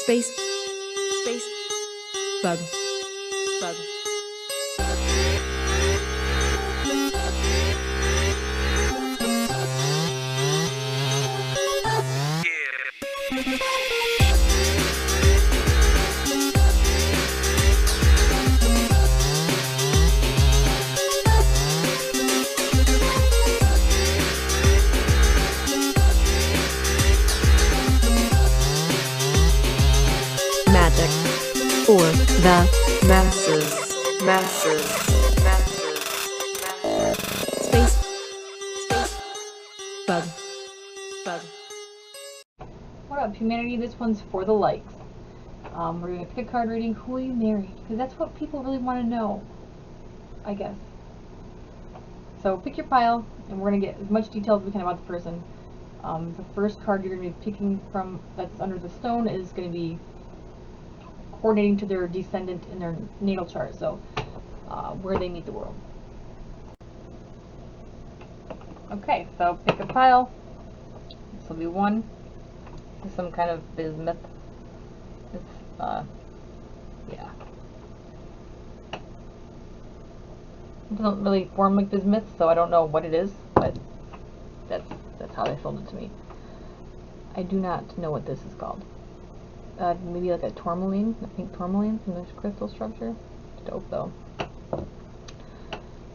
Space. Space. Bug. Bug. Magic for the masses. Masses. Masses. Space. Space. Bug. Bug. What up, humanity? This one's for the likes. We're going to pick a card reading. Who are you married? Because that's what people really want to know, I guess. So pick your pile, and we're going to get as much detail as we can about the person. The first card you're going to be picking from that's under the stone is going to be coordinating to their descendant in their natal chart, so where they meet the world. Okay, so pick a pile. This will be one. This is some kind of bismuth. It's, yeah. It doesn't really form like bismuth, so I don't know what it is, but that's how they sold it to me. I do not know what this is called. Maybe like a tourmaline, I think tourmaline from this crystal structure. Dope though.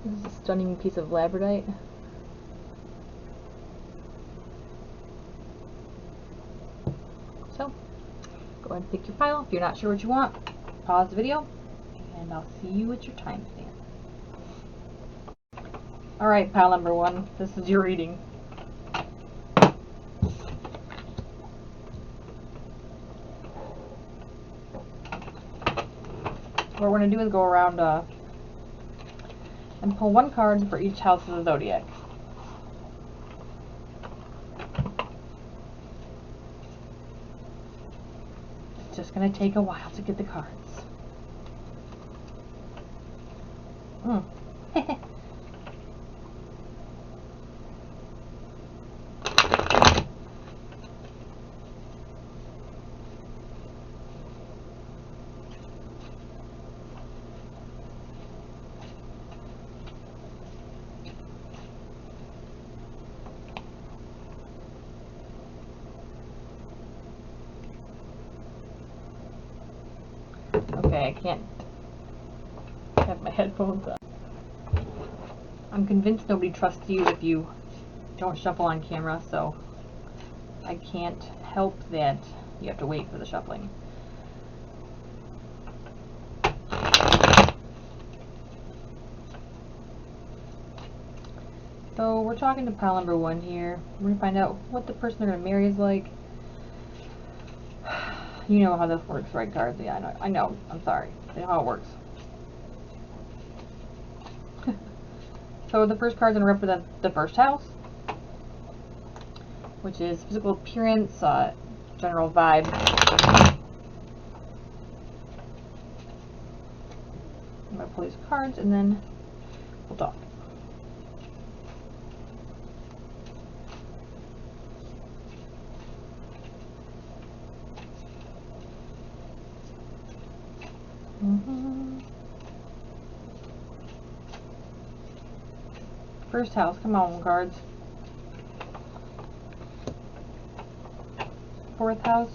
This is a stunning piece of labradorite. So, go ahead and pick your pile. If you're not sure what you want, pause the video, and I'll see you at your timestamp. Alright, pile number one, this is your reading. What we're going to do is go around and pull one card for each house of the zodiac. It's just going to take a while to get the cards. Okay, I can't have my headphones on. I'm convinced nobody trusts you if you don't shuffle on camera, so I can't help that you have to wait for the shuffling. So we're talking to pile number one here. We're going to find out what the person they're going to marry is like. You know how this works, right, cards? Yeah, I know. I'm sorry. That's how it works. So the first card's going to represent the first house, which is physical appearance, general vibe. I'm going to pull these cards and then we'll talk. First house, come on, cards. Fourth house.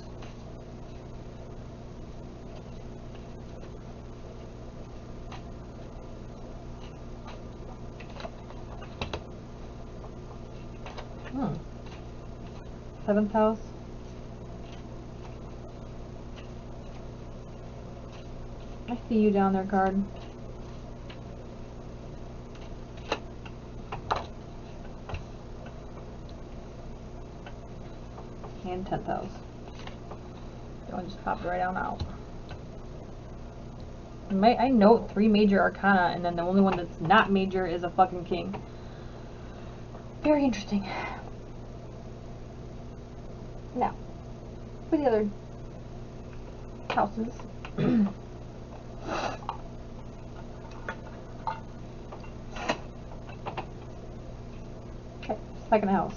Seventh house. I see you down there, card. And 10th house. That one just popped right on out. I note 3 major arcana, and then the only one that's not major is a fucking king. Very interesting. Now, for the other houses. Okay, second house.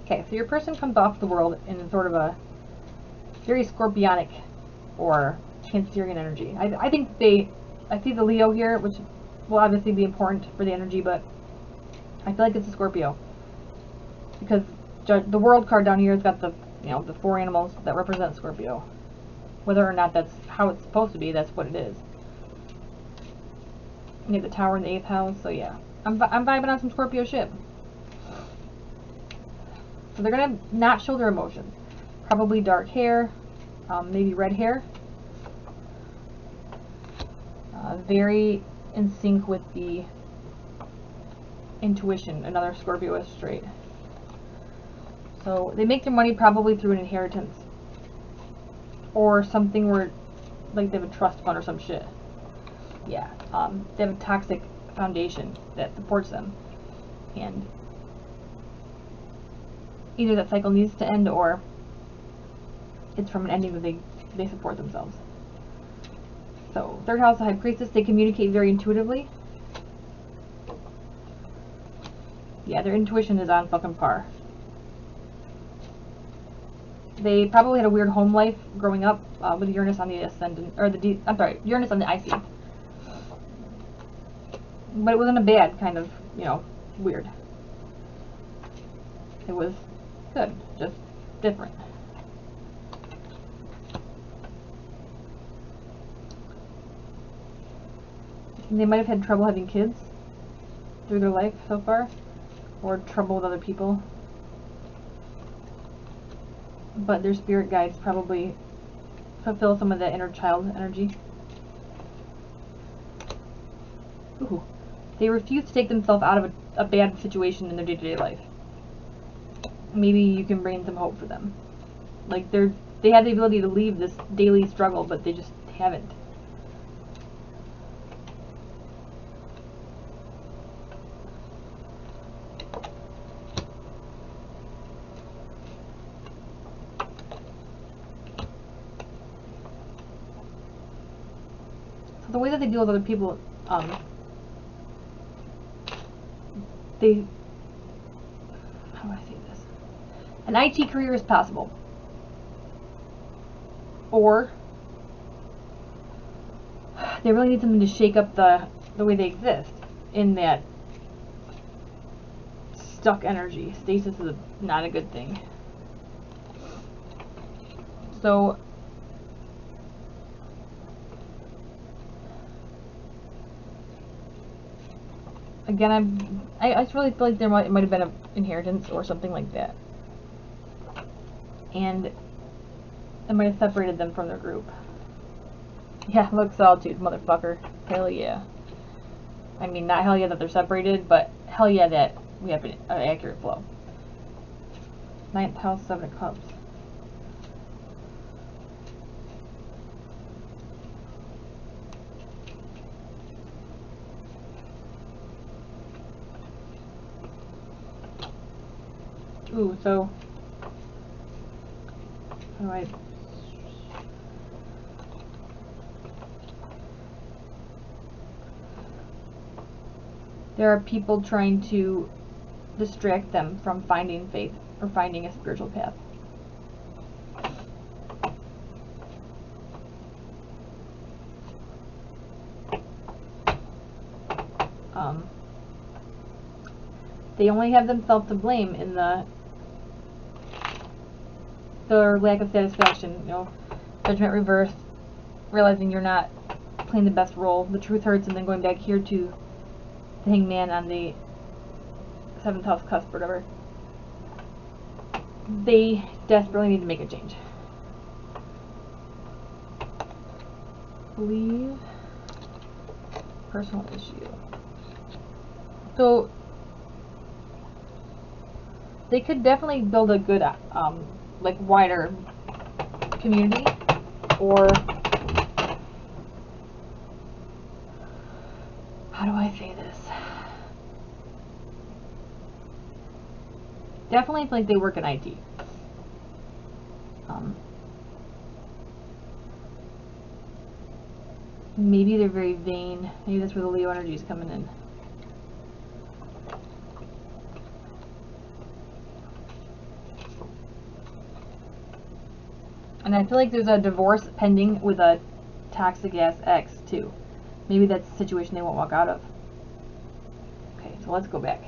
Okay, so your person comes off the world in sort of a very scorpionic or Cancerian energy. I think I see the Leo here, which will obviously be important for the energy, but I feel like it's a Scorpio. Because the world card down here has got the, the 4 animals that represent Scorpio. Whether or not that's how it's supposed to be, that's what it is. You have the tower in the 8th house, so yeah. I'm vibing on some Scorpio shit. So they're going to not show their emotions. Probably dark hair, maybe red hair. Very in sync with the intuition, another Scorpio trait. So they make their money probably through an inheritance. Or something where, like, they have a trust fund or some shit. Yeah, they have a toxic foundation that supports them. And either that cycle needs to end or it's from an ending that they support themselves. So, 3rd house, the High Priestess, they communicate very intuitively. Yeah, their intuition is on fucking par. They probably had a weird home life growing up with Uranus on the Ascendant, or Uranus on the IC. But it wasn't a bad kind of, weird. It was good, just different. And they might have had trouble having kids through their life so far, or trouble with other people. But their spirit guides probably fulfill some of that inner child energy. Ooh. They refuse to take themselves out of a bad situation in their day-to-day life. Maybe you can bring some hope for them. Like, they have the ability to leave this daily struggle, but they just haven't. So the way that they deal with other people, how do I say this? An IT career is possible. Or they really need something to shake up the way they exist in that stuck energy. Stasis is not a good thing. So again, I just really feel like it might have been an inheritance or something like that. And it might have separated them from their group. Yeah, look, solitude, motherfucker. Hell yeah. I mean, not hell yeah that they're separated, but hell yeah that we have an accurate flow. 9th house, 7 of Cups. Ooh, so how do I... There are people trying to distract them from finding faith or finding a spiritual path. They only have themselves to blame in their lack of satisfaction. You know, judgment reversed, realizing you're not playing the best role. The truth hurts, and then going back here to the Hangman on the 7th house cusp or whatever. They desperately need to make a change. Believe personal issue. So they could definitely build a good, like wider community, or how do I say this? Definitely feel like they work in IT. Maybe they're very vain. Maybe that's where the Leo energy is coming in. And I feel like there's a divorce pending with a toxic ass ex too. Maybe that's a situation they won't walk out of. Okay, so let's go back.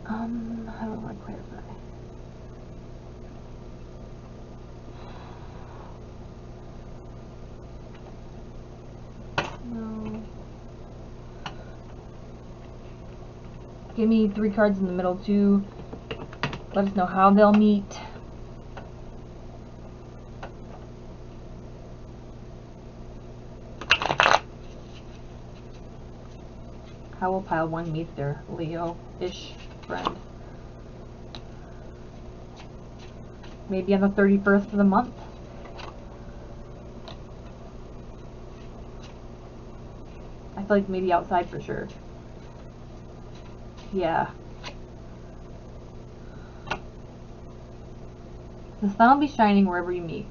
How do I want to clarify? No. Give me 3 cards in the middle too. Let us know how they'll meet. How will pile 1 meet their Leo-ish friend? Maybe on the 31st of the month. I feel like maybe outside for sure. Yeah. The sun will be shining wherever you meet.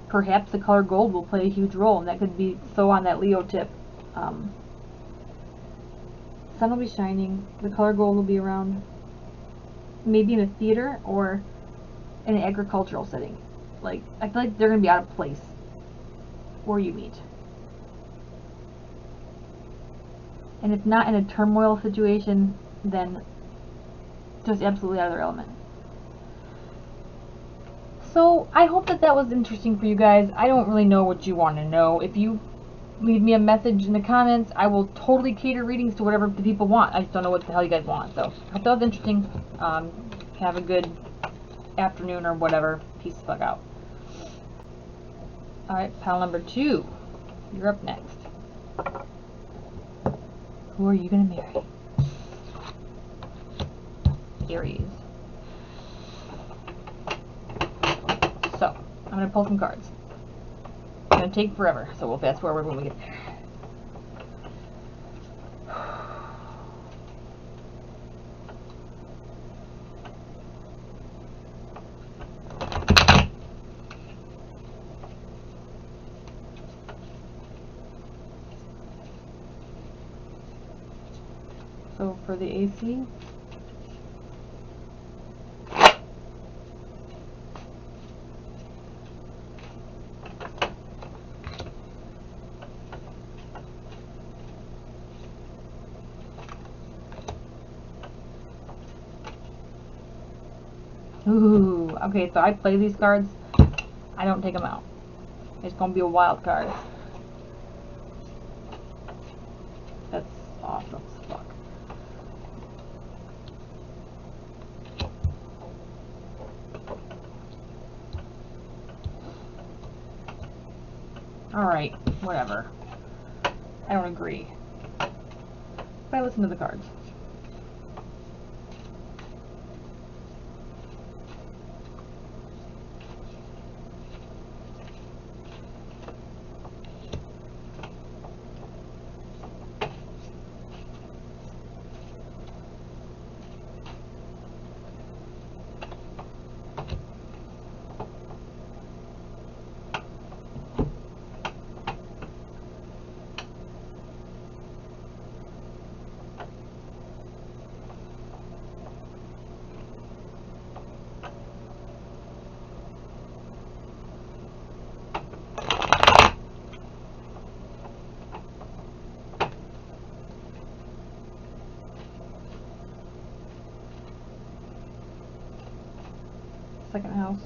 Perhaps the color gold will play a huge role, and that could be so on that Leo tip. Sun will be shining. The color gold will be around. Maybe in a theater or in an agricultural setting. Like, I feel like they're going to be out of place where you meet. And if not in a turmoil situation, then just absolutely out of their element. So, I hope that that was interesting for you guys. I don't really know what you want to know. If you leave me a message in the comments, I will totally cater readings to whatever the people want. I just don't know what the hell you guys want. So, I hope that was interesting. Have a good afternoon or whatever. Peace the fuck out. Alright, pile number 2. You're up next. Who are you going to marry? Aries. So, I'm going to pull some cards. It's going to take forever, so we'll fast forward when we get there. So for the AC, ooh, okay, so I play these cards, I don't take them out. It's gonna be a wild card. That's awesome as fuck. Alright, whatever. I don't agree. But I listen to the cards. second house.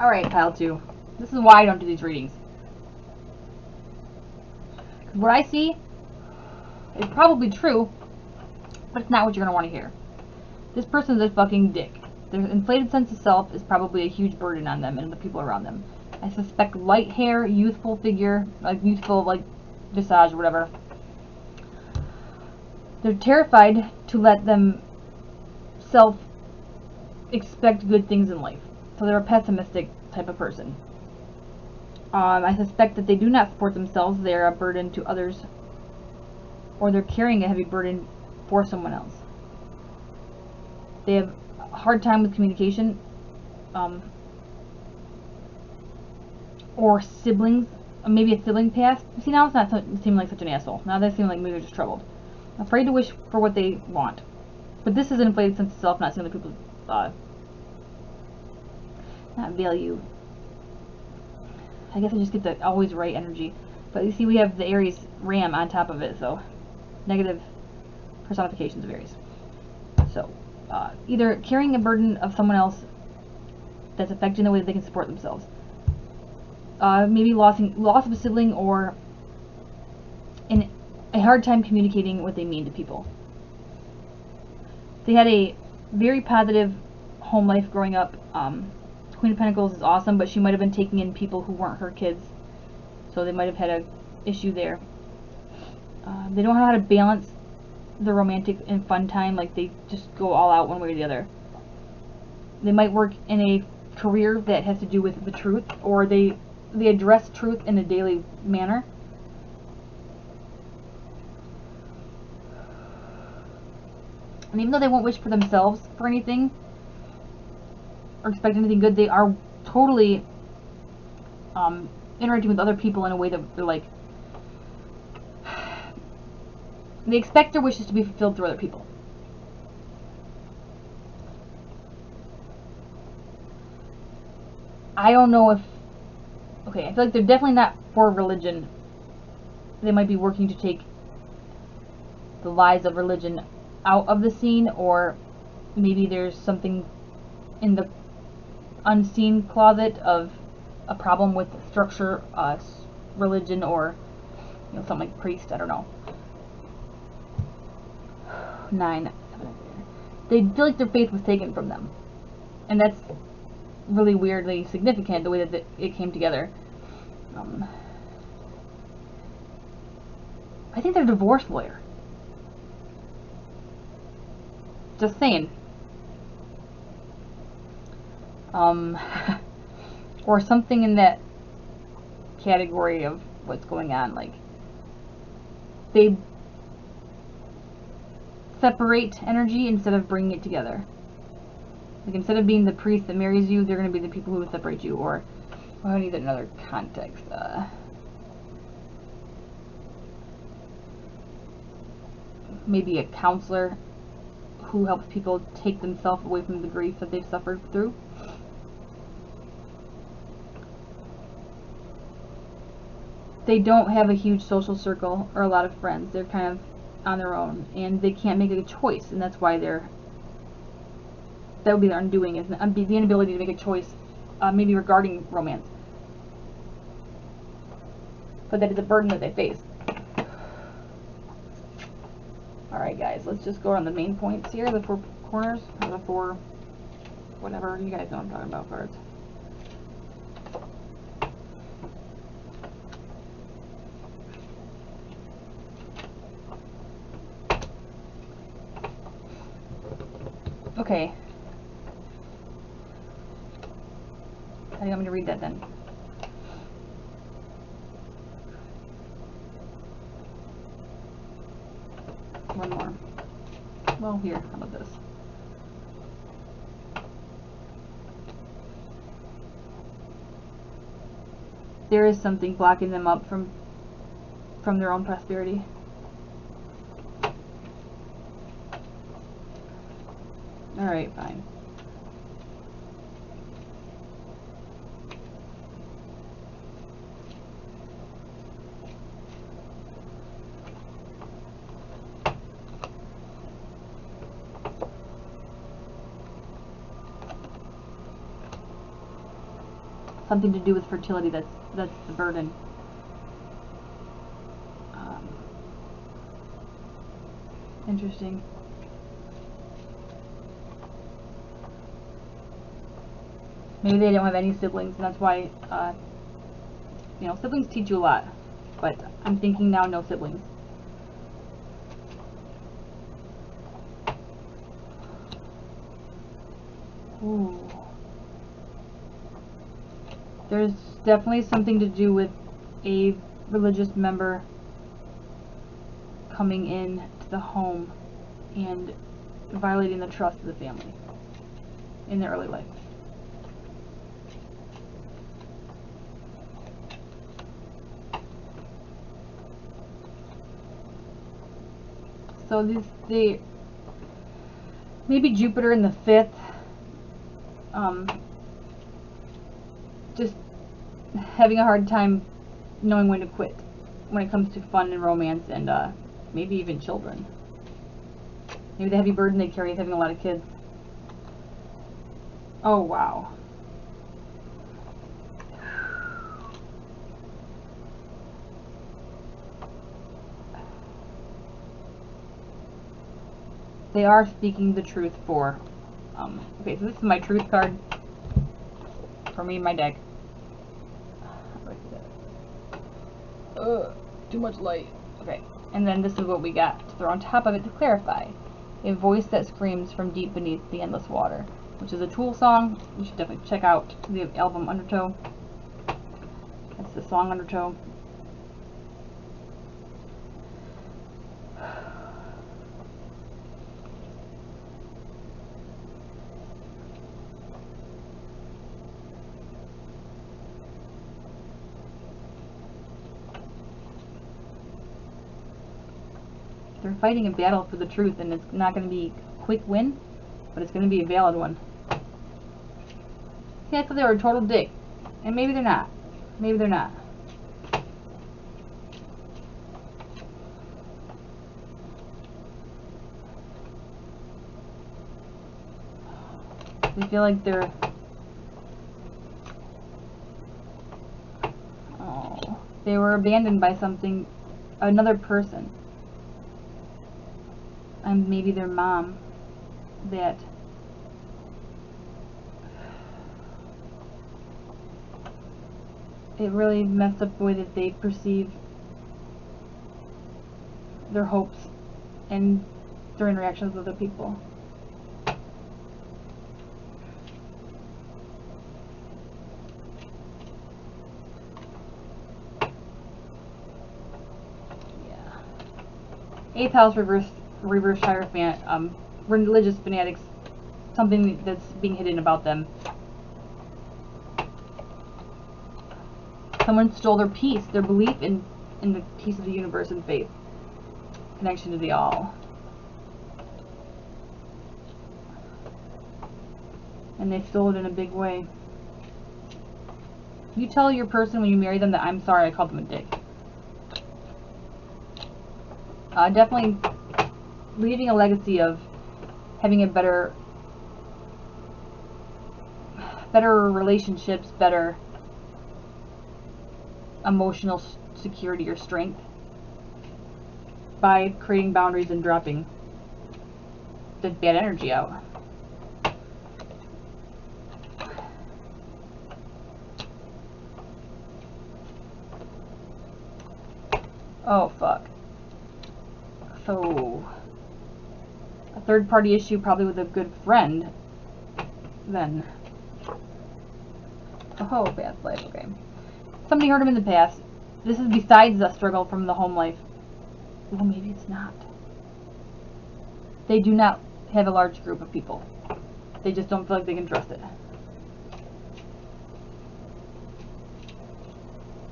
Alright, pile 2. This is why I don't do these readings. Because what I see is probably true, but it's not what you're going to want to hear. This person's a fucking dick. Their inflated sense of self is probably a huge burden on them and the people around them. I suspect light hair, youthful figure, like youthful, like visage or whatever. They're terrified to let themselves expect good things in life. So they're a pessimistic type of person. I suspect that they do not support themselves. They're a burden to others, or they're carrying a heavy burden for someone else. They have a hard time with communication, or siblings, maybe a sibling past. See, now it's not seeming like such an asshole. Now they seem like maybe they're just troubled. Afraid to wish for what they want. But this is an inflated sense of self, not seeing other people's not value. I guess I just get the always right energy. But you see, we have the Aries Ram on top of it, so negative personifications of Aries. So, either carrying a burden of someone else that's affecting the way that they can support themselves. Maybe loss of a sibling, or a hard time communicating what they mean to people. They had a very positive home life growing up. Queen of Pentacles is awesome, but she might have been taking in people who weren't her kids, so they might have had an issue there. They don't know how to balance the romantic and fun time, like they just go all out one way or the other. They might work in a career that has to do with the truth, or they address truth in a daily manner. And even though they won't wish for themselves for anything, or expect anything good, they are totally interacting with other people in a way that they're like, they expect their wishes to be fulfilled through other people. I don't know if, okay, I feel like they're definitely not for religion. They might be working to take the lies of religion out of the scene, or maybe there's something in the unseen closet of a problem with structure, religion, or something like priest. I don't know. 9. They feel like their faith was taken from them, and that's really weirdly significant, the way that it came together. I think they're a divorce lawyer. Just saying. Or something in that category of what's going on. Like, they separate energy instead of bringing it together. Like, instead of being the priest that marries you, they're going to be the people who separate you. Or I need another context. Maybe a counselor who helps people take themselves away from the grief that they've suffered through. They don't have a huge social circle or a lot of friends. They're kind of on their own, and they can't make a choice, and that's why that would be their undoing, is the inability to make a choice, maybe regarding romance. But that is a burden that they face. Alright guys, let's just go on the main points here, the 4 corners, or the 4, whatever, you guys know what I'm talking about, cards. Okay. How do you want me to read that then? One more. Well, here, how about this? There is something blocking them up from their own prosperity. Alright, fine. Something to do with fertility, that's the burden. Interesting. Maybe they don't have any siblings, and that's why, you know, siblings teach you a lot. But I'm thinking now no siblings. Ooh. There's definitely something to do with a religious member coming in to the home and violating the trust of the family in their early life. So they maybe Jupiter in the 5th, just having a hard time knowing when to quit when it comes to fun and romance and maybe even children. Maybe the heavy burden they carry is having a lot of kids. Oh wow. They are speaking the truth for, okay, so this is my truth card for me and my deck. Too much light. Okay, and then this is what we got to throw on top of it to clarify. A voice that screams from deep beneath the endless water, which is a Tool song. You should definitely check out the album Undertow. That's the song Undertow. They're fighting a battle for the truth, and it's not going to be a quick win, but it's going to be a valid one. See, I thought they were a total dick, and maybe they're not. Maybe they're not. They feel like they're... Oh, they were abandoned by something, another person. And maybe their mom, that it really messed up the way that they perceive their hopes and their interactions with other people. Yeah. 8th house reverse Hierophant, religious fanatics, something that's being hidden about them. Someone stole their peace, their belief in the peace of the universe and faith, connection to the all. And they stole it in a big way. You tell your person when you marry them that I'm sorry I called them a dick. Definitely leaving a legacy of having a better relationships, better emotional security or strength by creating boundaries and dropping the bad energy out. Oh fuck. So a third party issue, probably with a good friend, then. Oh, past life, okay. Somebody hurt him in the past. This is besides the struggle from the home life. Well, maybe it's not. They do not have a large group of people. They just don't feel like they can trust it.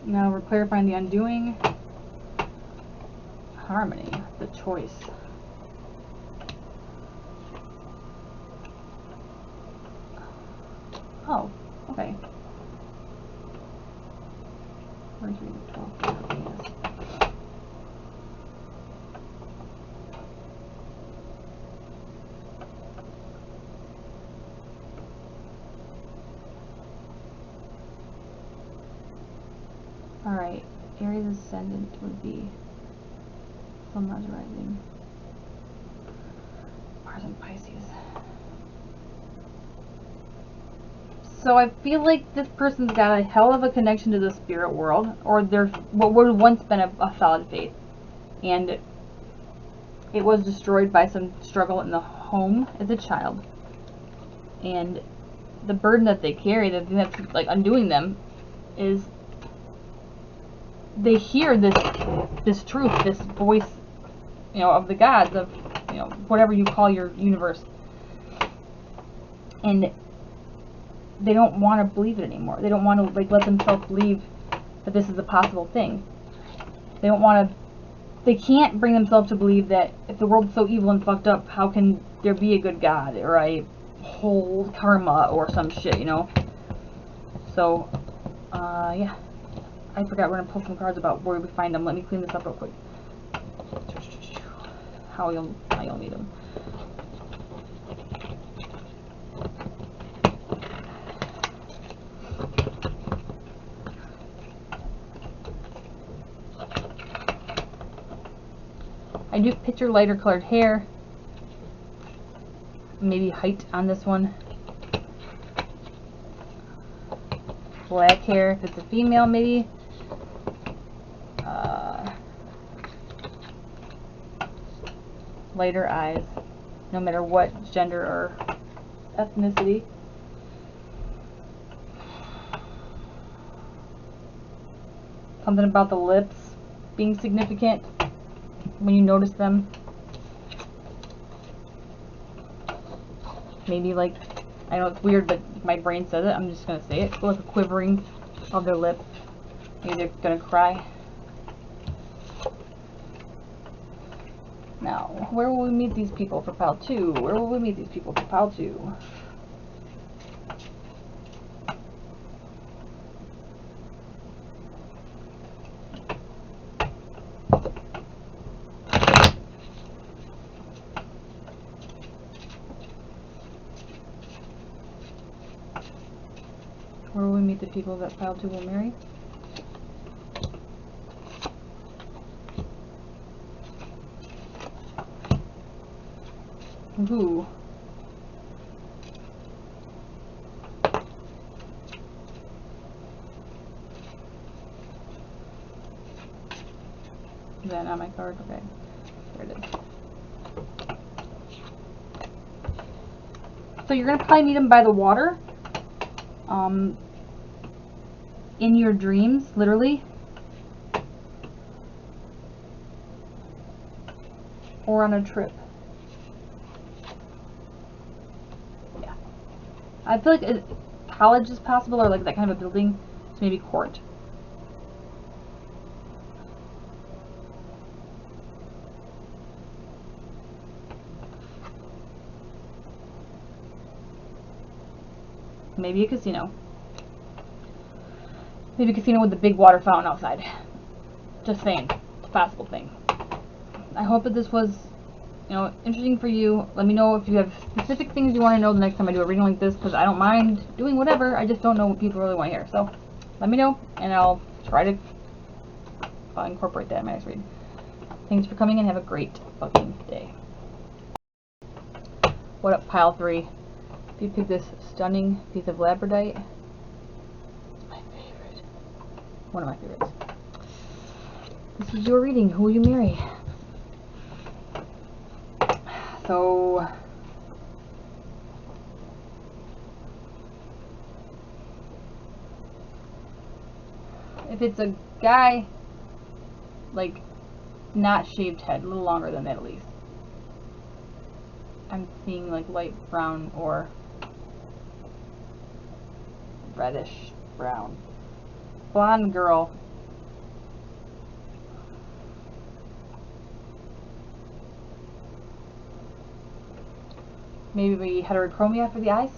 Now we're clarifying the undoing. Harmony, the choice. Oh, okay. Where's reading 12? Alright, Aries Ascendant would be Sun, Mars, Rising, Mars and Pisces. So I feel like this person's got a hell of a connection to the spirit world, or there's what would have once been a solid faith, and it was destroyed by some struggle in the home as a child. And the burden that they carry, the thing that's like undoing them, is they hear this truth, this voice, you know, of the gods, of, you know, whatever you call your universe, and they don't want to believe it anymore. They don't want to like let themselves believe that this is a possible thing. They don't want to. They can't bring themselves to believe that if the world's so evil and fucked up, how can there be a good God or a whole karma or some shit, you know? So, yeah. I forgot we're gonna pull some cards about where we find them. Let me clean this up real quick. How you'll need them. I do picture lighter colored hair. Maybe height on this one. Black hair if it's a female, maybe. Lighter eyes, no matter what gender or ethnicity. Something about the lips being significant when you notice them. Maybe like, I know it's weird, but my brain says it, I'm just gonna say it. Like a quivering of their lip. Maybe they're gonna cry. Now, where will we meet these people for pile 2? Where will we meet these people for pile 2? Where will we meet the people that pile 2 will marry? Ooh. Is that not my card? Okay. There it is. So you're going to probably meet them by the water. In your dreams, literally. Or on a trip. Yeah. I feel like college is possible, or like that kind of a building. So maybe court. Maybe a casino. Maybe a casino with the big water fountain outside. Just saying. It's a possible thing. I hope that this was, you know, interesting for you. Let me know if you have specific things you want to know the next time I do a reading like this, because I don't mind doing whatever. I just don't know what people really want to hear. So let me know, and I'll try to incorporate that in my next read. Thanks for coming, and have a great fucking day. What up, pile 3? If you pick this stunning piece of labradorite, it's my favorite. One of my favorites. This is your reading. Who will you marry? so if it's a guy, like, not shaved head, a little longer than that at least. I'm seeing like light brown or reddish brown. Blonde girl. Maybe heterochromia for the eyes?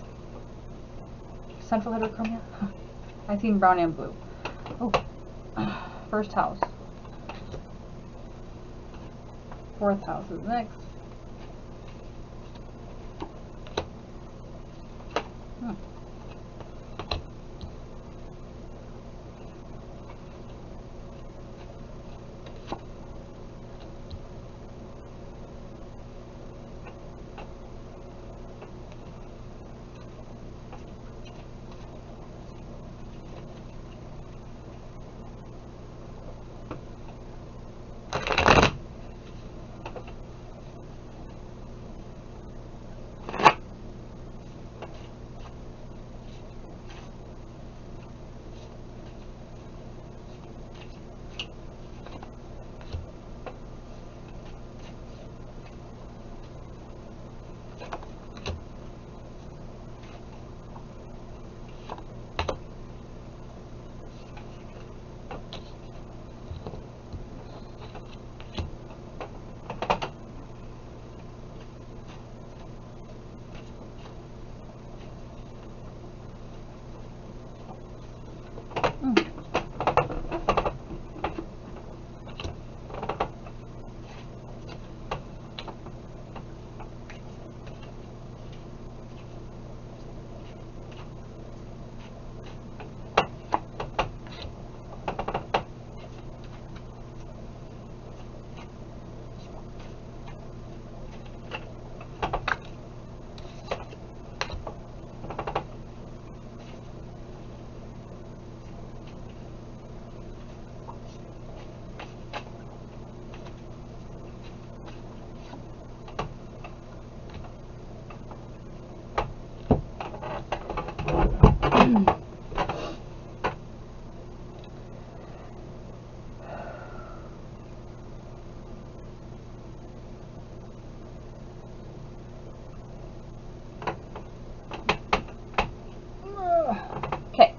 Central heterochromia? I see brown and blue. Oh, first house. Fourth house is next. Okay.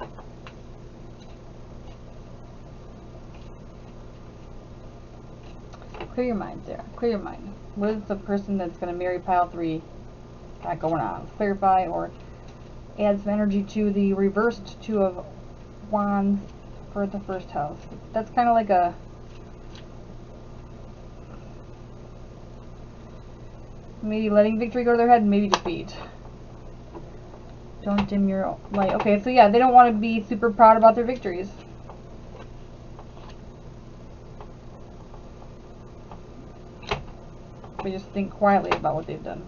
Clear your mind, Sarah. Clear your mind. What is the person that's going to marry pile 3 got going on? Clarify or add some energy to the reversed 2 of Wands for the first house. That's kind of like a maybe letting victory go to their head and maybe defeat. Don't dim your light. Okay, so yeah, they don't want to be super proud about their victories. They just think quietly about what they've done.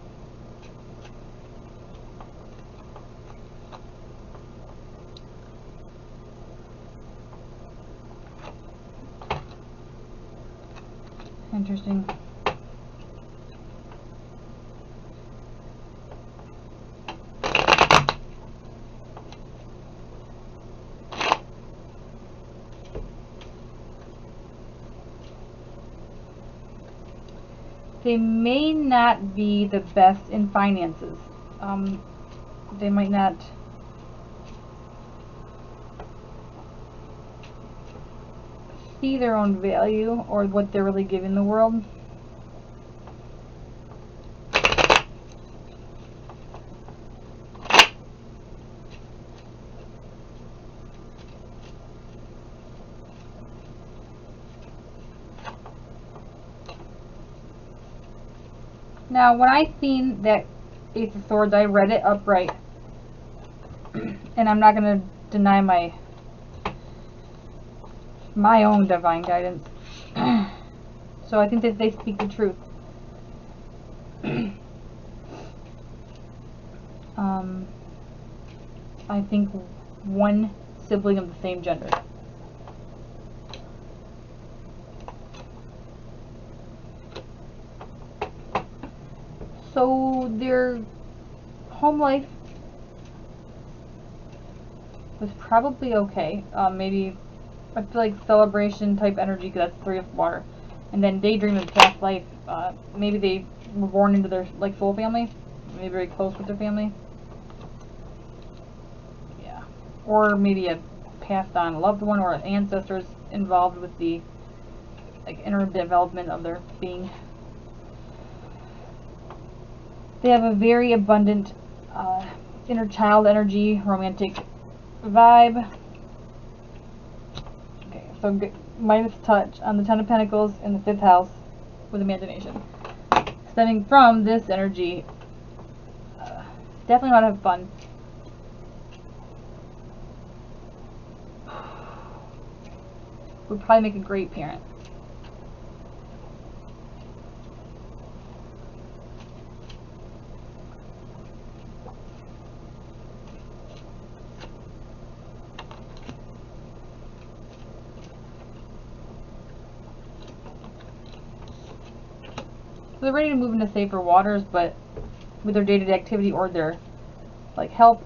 Interesting. They may not be the best in finances. They might not see their own value or what they're really giving the world. Now, when I seen that Ace of Swords, I read it upright. And I'm not going to deny my own divine guidance. So I think that they speak the truth. I think one sibling of the same gender. So their home life was probably okay. Maybe I feel like celebration type energy, because that's 3 of water. And then daydream of past life. Maybe they were born into their like soul family. Maybe very close with their family. Yeah. Or maybe a passed on loved one or ancestors involved with the like inner development of their being. They have a very abundant inner child energy, romantic vibe. Okay, so minus touch on the 10 of Pentacles in the 5th house with imagination. Stemming from this energy, definitely want to have fun. Would probably make a great parent. They're ready to move into safer waters, but with their day-to-day activity or their like health,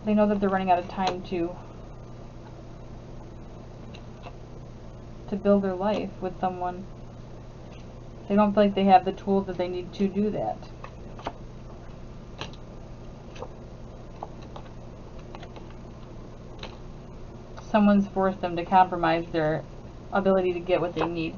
they know that they're running out of time to build their life with someone. They don't feel like they have the tools that they need to do that. Someone's forced them to compromise their ability to get what they need.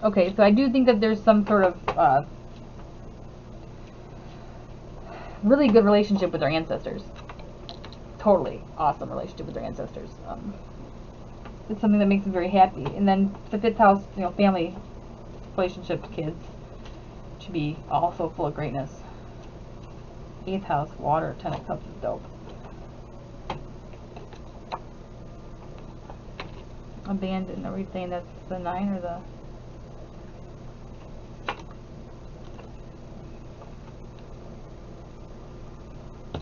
Okay, so I do think that there's some sort of really good relationship with their ancestors. Totally awesome relationship with their ancestors. It's something that makes them very happy. And then the 5th house, you know, family relationships, kids, should be also full of greatness. 8th house, water, 10 of cups is dope. Abandoned, are we saying that's the 9 or the...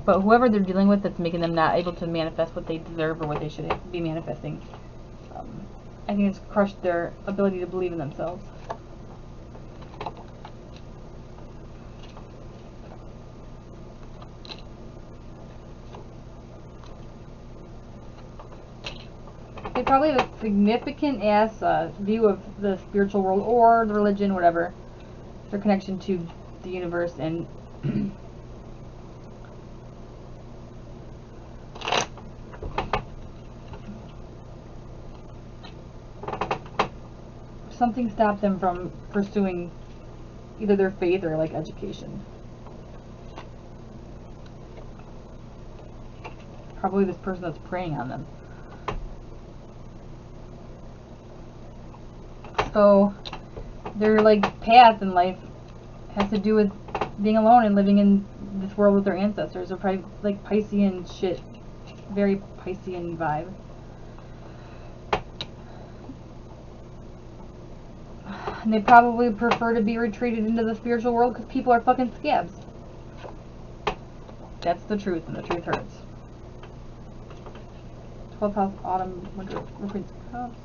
But whoever they're dealing with that's making them not able to manifest what they deserve or what they should be manifesting, I think it's crushed their ability to believe in themselves. They probably have a significant ass view of the spiritual world or the religion, whatever. Their connection to the universe and something stopped them from pursuing either their faith or like education. Probably this person that's preying on them. So their like path in life has to do with being alone and living in this world with their ancestors. They're probably like Piscean shit. Very Piscean vibe. And they probably prefer to be retreated into the spiritual world because people are fucking scabs. That's the truth, and the truth hurts. 12th house, autumn, winter, Prince of Cups.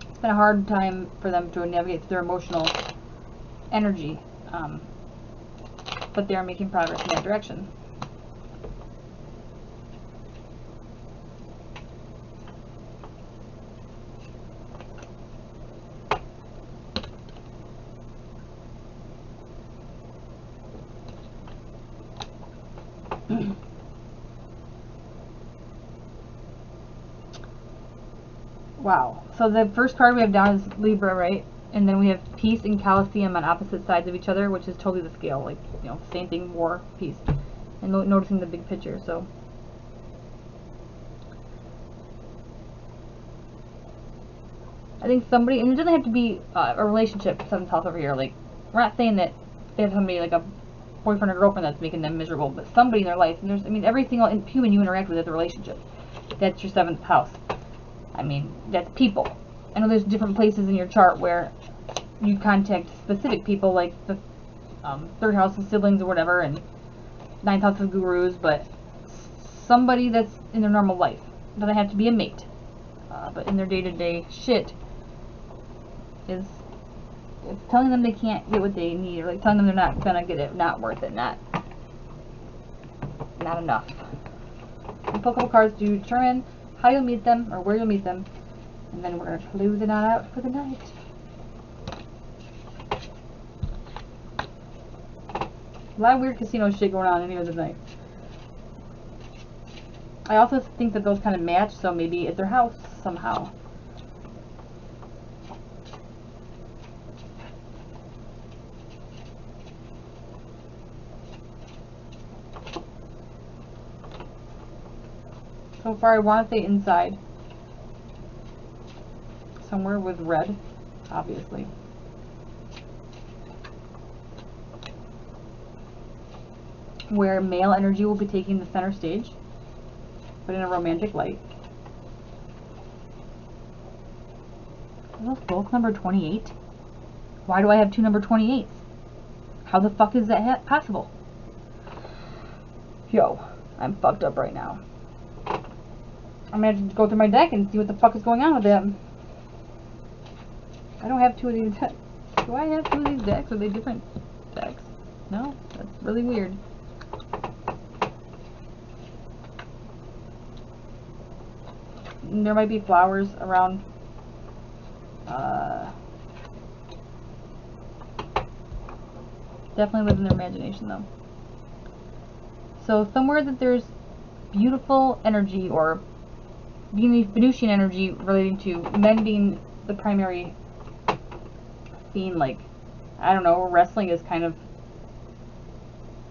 It's been a hard time for them to navigate through their emotional energy. But they are making progress in that direction. Wow. So the first card we have down is Libra, right? And then we have peace and Colosseum on opposite sides of each other, which is totally the scale. Like, you know, same thing, war, peace. And noticing the big picture, so. I think somebody, and it doesn't have to be a relationship, 7th house over here. Like, we're not saying that they have somebody, like a boyfriend or girlfriend that's making them miserable, but somebody in their life. And there's, I mean, every single human you interact with is a relationship. That's your 7th house. I mean, that's people. I know there's different places in your chart where you contact specific people, like the third house of siblings or whatever, and ninth house of gurus, but somebody that's in their normal life. Doesn't have to be a mate, but in their day-to-day shit is telling them they can't get what they need, or like telling them they're not gonna get it, not worth it, not enough. And pull a couple cards to determine how you'll meet them or where you'll meet them, and then we're gonna close it out for the night. A lot of weird casino shit going on in here tonight. I also think that those kind of match, so maybe it's their house somehow. So far, I want to say inside. Somewhere with red, obviously. Where male energy will be taking the center stage, but in a romantic light. Are those both number 28? Why do I have two number 28s? How the fuck is that possible? Yo, I'm fucked up right now. I'm gonna have to go through my deck and see what the fuck is going on with them. I don't have two of these decks. Do I have two of these decks? Are they different decks? No? That's really weird. There might be flowers around. Definitely live in their imagination though. So somewhere that there's beautiful energy, or Venusian energy relating to men being the primary scene, like, I don't know, wrestling is kind of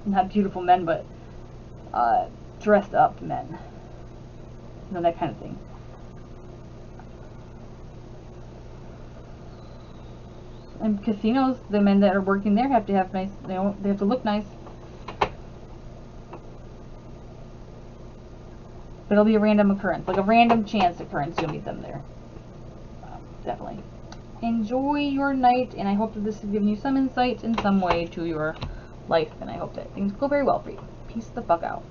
not beautiful men, but dressed up men. You know, that kind of thing. And casinos, the men that are working there have to have nice, they have to look nice. But it'll be a random occurrence, like a random chance occurrence, you'll meet them there. Definitely. Enjoy your night, and I hope that this has given you some insight in some way to your life, and I hope that things go very well for you. Peace the fuck out.